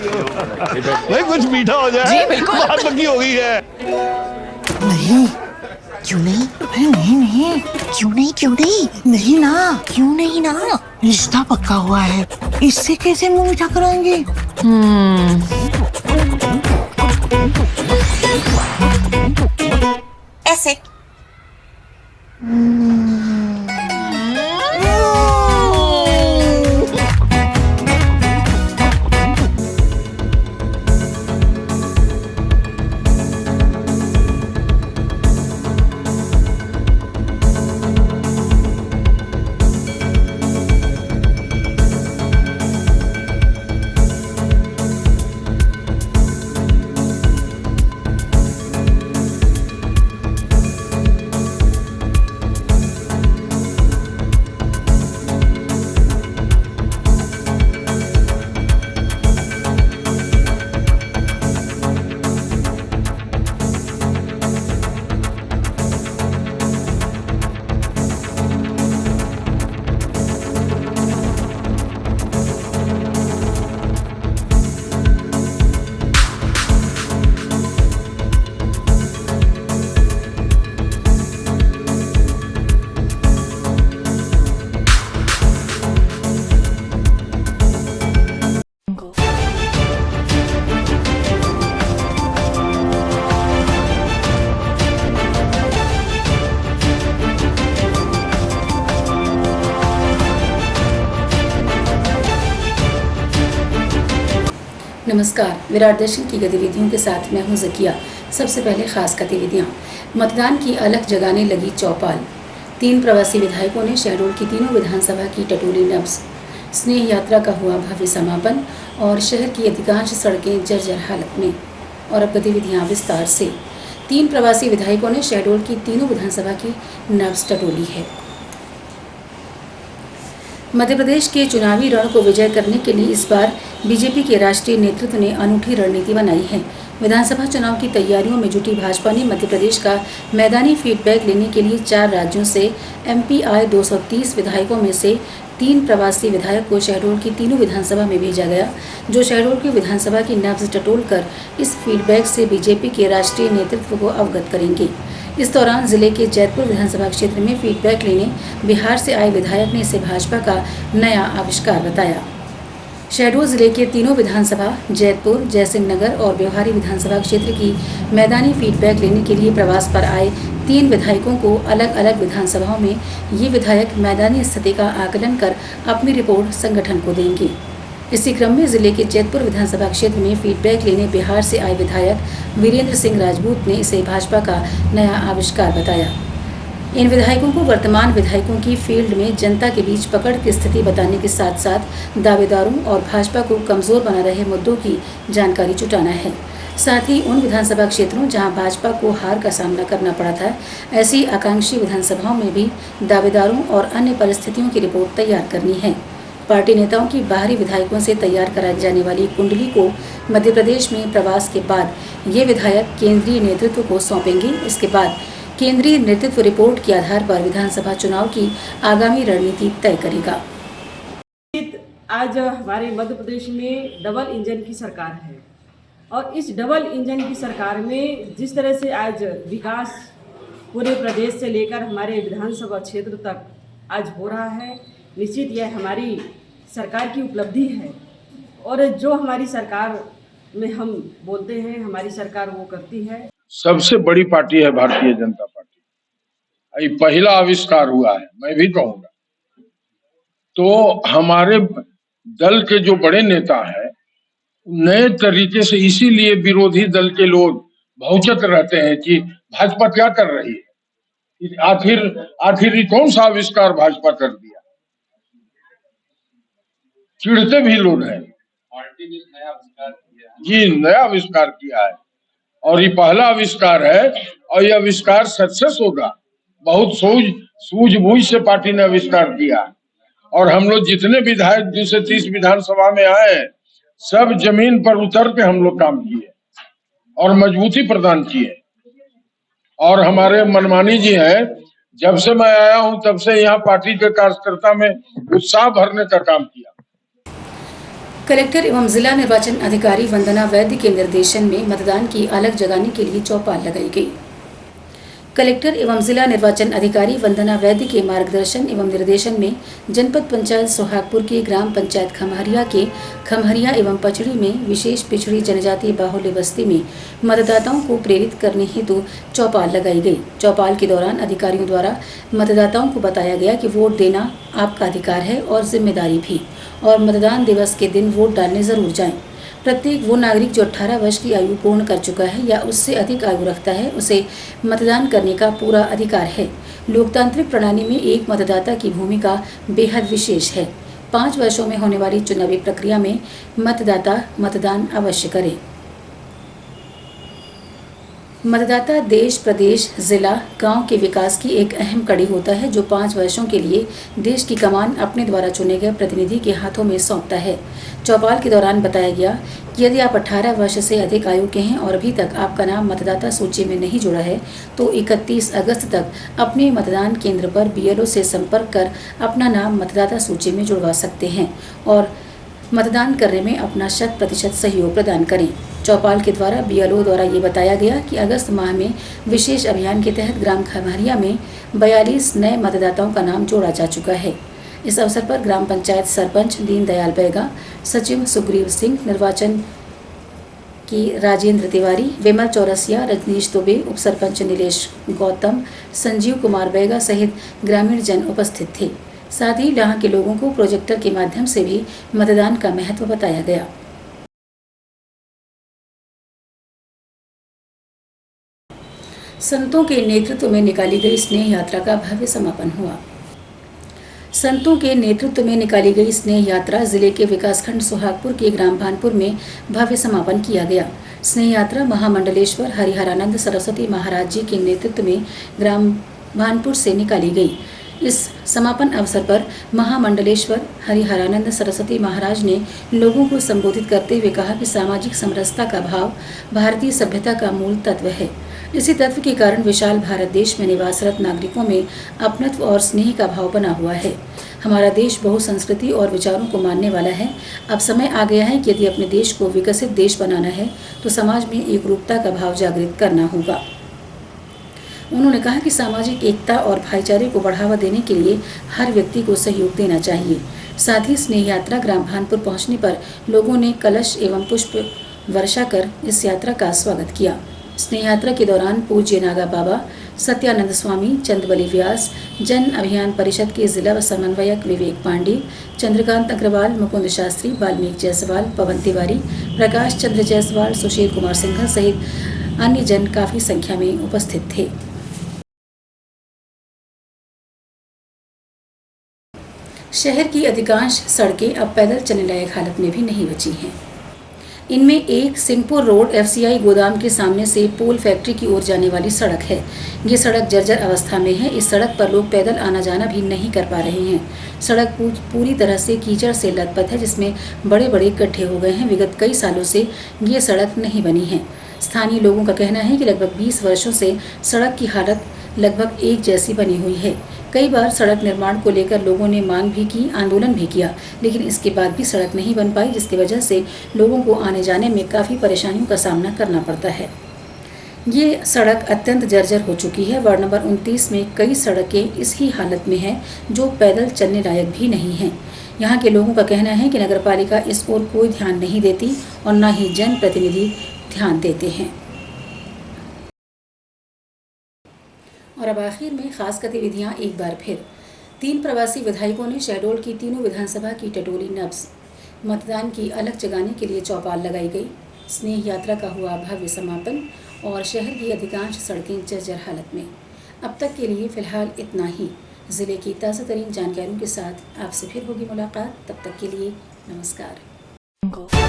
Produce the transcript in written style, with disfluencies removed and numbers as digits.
नहीं कुछ मीठा हो जाए। जी बिल्कुल। बात पक्की हो गई है। नहीं, क्यों नहीं? अरे नहीं नहीं, क्यों नहीं क्यों नहीं? नहीं ना, क्यों नहीं ना? रिश्ता पक्का हुआ है, इससे कैसे मुंह मीठा कराएंगे? ऐसे। नमस्कार। विराट दर्शन की गतिविधियों के साथ मैं हूं ज़किया। सबसे पहले खास गतिविधियां। मतदान की अलख जगाने लगी चौपाल। 3 प्रवासी विधायकों ने शहडोल की तीनों विधानसभा की टटोली नब्ज। स्नेह यात्रा का हुआ भव्य समापन और शहर की अधिकांश सड़कें जर्जर हालत में। और अब गतिविधियां विस्तार से। 3 प्रवासी विधायकों ने शहडोल की तीनों विधानसभा की नब्ज टटोली है। मध्य प्रदेश के चुनावी रण को विजय करने के लिए इस बार बीजेपी के राष्ट्रीय नेतृत्व ने अनूठी रणनीति बनाई है। विधानसभा चुनाव की तैयारियों में जुटी भाजपा ने मध्य प्रदेश का मैदानी फीडबैक लेने के लिए 4 राज्यों से एमपी आए 230 विधायकों में से 3 प्रवासी विधायक को शहडोल की तीनों विधानसभा में भेजा गया, जो शहडोल की विधानसभा की नब्ज टटोल कर इस फीडबैक से बीजेपी के राष्ट्रीय नेतृत्व को अवगत करेंगे। इस दौरान जिले के जैतपुर विधानसभा क्षेत्र में फीडबैक लेने बिहार से आए विधायक ने इसे भाजपा का नया आविष्कार बताया। शहडोल जिले के तीनों विधानसभा, जैतपुर, जयसिंह नगर और व्यवहारी विधानसभा क्षेत्र की मैदानी फीडबैक लेने के लिए प्रवास पर आए 3 विधायकों को अलग अलग विधानसभाओं में ये विधायक मैदानी स्थिति का आकलन कर अपनी रिपोर्ट संगठन को देंगे। इसी क्रम में जिले के जैतपुर विधानसभा क्षेत्र में फीडबैक लेने बिहार से आए विधायक वीरेंद्र सिंह राजपूत ने इसे भाजपा का नया आविष्कार बताया। इन विधायकों को वर्तमान विधायकों की फील्ड में जनता के बीच पकड़ की स्थिति बताने के साथ साथ दावेदारों और भाजपा को कमजोर बना रहे मुद्दों की जानकारी जुटाना है। साथ ही उन विधानसभा क्षेत्रों जहां भाजपा को हार का सामना करना पड़ा था, ऐसी आकांक्षी विधानसभाओं में भी दावेदारों और अन्य परिस्थितियों की रिपोर्ट तैयार करनी है। पार्टी नेताओं की बाहरी विधायकों से तैयार कराई जाने वाली कुंडली को मध्य प्रदेश में प्रवास के बाद ये विधायक केंद्रीय नेतृत्व को सौंपेंगे। इसके बाद केंद्रीय नेतृत्व रिपोर्ट के आधार पर विधानसभा चुनाव की आगामी रणनीति तय करेगा। आज हमारे मध्य प्रदेश में डबल इंजन की सरकार है और इस डबल इंजन की सरकार में जिस तरह से आज विकास पूरे प्रदेश से लेकर हमारे विधानसभा क्षेत्र तक आज हो रहा है, निश्चित यह हमारी सरकार की उपलब्धि है। और जो हमारी सरकार में हम बोलते हैं हमारी सरकार वो करती है। सबसे बड़ी पार्टी है भारतीय जनता पार्टी। ये पहला आविष्कार हुआ है, मैं भी कहूँगा। तो हमारे दल के जो बड़े नेता हैं नए तरीके से, इसीलिए विरोधी दल के लोग भौचक रहते हैं कि भाजपा क्या कर रही है, आखिर ये कौन सा आविष्कार भाजपा कर दिया। चिढ़ते भी लोग हैं। जी, नया आविष्कार किया है और ये पहला आविष्कार है और ये आविष्कार सक्सेस होगा। बहुत सूझबूझ से पार्टी ने आविष्कार किया और हम लोग जितने विधायक 230 विधानसभा में आए सब जमीन पर उतर के हम लोग काम किए और मजबूती प्रदान किए। और हमारे मनमानी जी हैं, जब से मैं आया हूं तब से यहाँ पार्टी के कार्यकर्ता में उत्साह भरने का काम किया। कलेक्टर एवं जिला निर्वाचन अधिकारी वंदना वैद्य के निर्देशन में मतदान की अलग जगाने के लिए चौपाल लगाई गई। कलेक्टर एवं जिला निर्वाचन अधिकारी वंदना वैद्य के मार्गदर्शन एवं निर्देशन में जनपद पंचायत सोहागपुर के ग्राम पंचायत खमहरिया के खमहरिया एवं पचड़ी में विशेष पिछड़ी जनजाति बाहुल्य बस्ती में मतदाताओं को प्रेरित करने हेतु चौपाल लगाई गई। चौपाल के दौरान अधिकारियों द्वारा मतदाताओं को बताया गया कि वोट देना आपका अधिकार है और जिम्मेदारी भी, और मतदान दिवस के दिन वोट डालने जरूर जाएं। प्रत्येक वो नागरिक जो 18 वर्ष की आयु पूर्ण कर चुका है या उससे अधिक आयु रखता है, उसे मतदान करने का पूरा अधिकार है। लोकतांत्रिक प्रणाली में एक मतदाता की भूमिका बेहद विशेष है। 5 वर्षों में होने वाली चुनावी प्रक्रिया में मतदाता मतदान अवश्य करे। मतदाता देश, प्रदेश, जिला, गांव के विकास की एक अहम कड़ी होता है, जो 5 वर्षों के लिए देश की कमान अपने द्वारा चुने गए प्रतिनिधि के हाथों में सौंपता है। चौपाल के दौरान बताया गया कि यदि आप 18 वर्ष से अधिक आयु के हैं और अभी तक आपका नाम मतदाता सूची में नहीं जुड़ा है, तो 31 अगस्त तक अपने मतदान केंद्र पर BLO से संपर्क कर अपना नाम मतदाता सूची में जुड़वा सकते हैं और मतदान करने में अपना 100% सहयोग प्रदान करें। चौपाल के द्वारा BLO द्वारा ये बताया गया कि अगस्त माह में विशेष अभियान के तहत ग्राम खमहरिया में 42 नए मतदाताओं का नाम जोड़ा जा चुका है। इस अवसर पर ग्राम पंचायत सरपंच दीनदयाल बैगा, सचिव सुग्रीव सिंह, निर्वाचन की राजेंद्र तिवारी, विमल चौरसिया, रजनीश दुबे, उप सरपंच नीलेश गौतम, संजीव कुमार बैगा सहित ग्रामीण जन उपस्थित थे। साथ ही यहाँ के लोगों को प्रोजेक्टर के माध्यम से भी मतदान का महत्व बताया गया। संतों के नेतृत्व में निकाली गई स्नेह यात्रा का भव्य समापन हुआ। संतों के नेतृत्व में निकाली गई स्नेह यात्रा जिले के विकासखंड सोहागपुर के ग्राम भानपुर में भव्य समापन किया गया। स्नेह यात्रा महामंडलेश्वर हरिहरानंद सरस्वती महाराज जी के नेतृत्व में ग्राम भानपुर से निकाली गई। इस समापन अवसर पर महामंडलेश्वर हरिहरानंद सरस्वती महाराज ने लोगों को संबोधित करते हुए कहा कि सामाजिक समरसता का भाव भारतीय सभ्यता का मूल तत्व है। इसी तत्व के कारण विशाल भारत देश में निवासरत नागरिकों में अपनत्व और स्नेह का भाव बना हुआ है। हमारा देश बहुसंस्कृति और विचारों को मानने वाला है। अब समय आ गया है कि यदि अपने देश को विकसित देश बनाना है तो समाज में एकरूपता का भाव जागृत करना होगा। उन्होंने कहा कि सामाजिक एकता और भाईचारे को बढ़ावा देने के लिए हर व्यक्ति को सहयोग देना चाहिए। साथ ही स्नेह यात्रा ग्राम भानपुर पहुंचने पर लोगों ने कलश एवं पुष्प वर्षा कर इस यात्रा का स्वागत किया। स्नेह यात्रा के दौरान पूज्य नागा बाबा, सत्यानंद स्वामी, चंद्रबली व्यास, जन अभियान परिषद के जिला समन्वयक विवेक पांडे, चंद्रकांत अग्रवाल, मुकुंद शास्त्री, वाल्मीकि जायसवाल, पवन तिवारी, प्रकाश चंद्र जायसवाल, सुशील कुमार सिंघल सहित अन्य जन काफी संख्या में उपस्थित थे। शहर की अधिकांश सड़कें अब पैदल चलने लायक हालत में भी नहीं बची हैं। इनमें एक सिंहपुर रोड FCI गोदाम के सामने से पोल फैक्ट्री की ओर जाने वाली सड़क है। ये सड़क जर्जर अवस्था में है। इस सड़क पर लोग पैदल आना जाना भी नहीं कर पा रहे हैं। सड़क पूरी तरह से कीचड़ से लथपथ है, जिसमें बड़े बड़े गड्ढे हो गए हैं। विगत कई सालों से ये सड़क नहीं बनी है। स्थानीय लोगों का कहना है कि लगभग 20 वर्षों से सड़क की हालत लगभग एक जैसी बनी हुई है। कई बार सड़क निर्माण को लेकर लोगों ने मांग भी की, आंदोलन भी किया, लेकिन इसके बाद भी सड़क नहीं बन पाई, जिसकी वजह से लोगों को आने जाने में काफ़ी परेशानियों का सामना करना पड़ता है। ये सड़क अत्यंत जर्जर हो चुकी है। वार्ड नंबर 29 में कई सड़कें इस ही हालत में हैं, जो पैदल चलने लायक भी नहीं हैं। यहाँ के लोगों का कहना है कि नगरपालिका इस ओर कोई ध्यान नहीं देती और न ही जनप्रतिनिधि ध्यान देते हैं। और अब आखिर में खास गतिविधियां एक बार फिर। 3 प्रवासी विधायकों ने शहडोल की तीनों विधानसभा की टटोली नब्ज। मतदान की अलग जगाने के लिए चौपाल लगाई गई। स्नेह यात्रा का हुआ भव्य समापन और शहर की अधिकांश सड़कें जर्जर हालत में। अब तक के लिए फिलहाल इतना ही। जिले की ताज़ा तरीन जानकारियों के साथ आपसे फिर होगी मुलाकात। तब तक के लिए नमस्कार।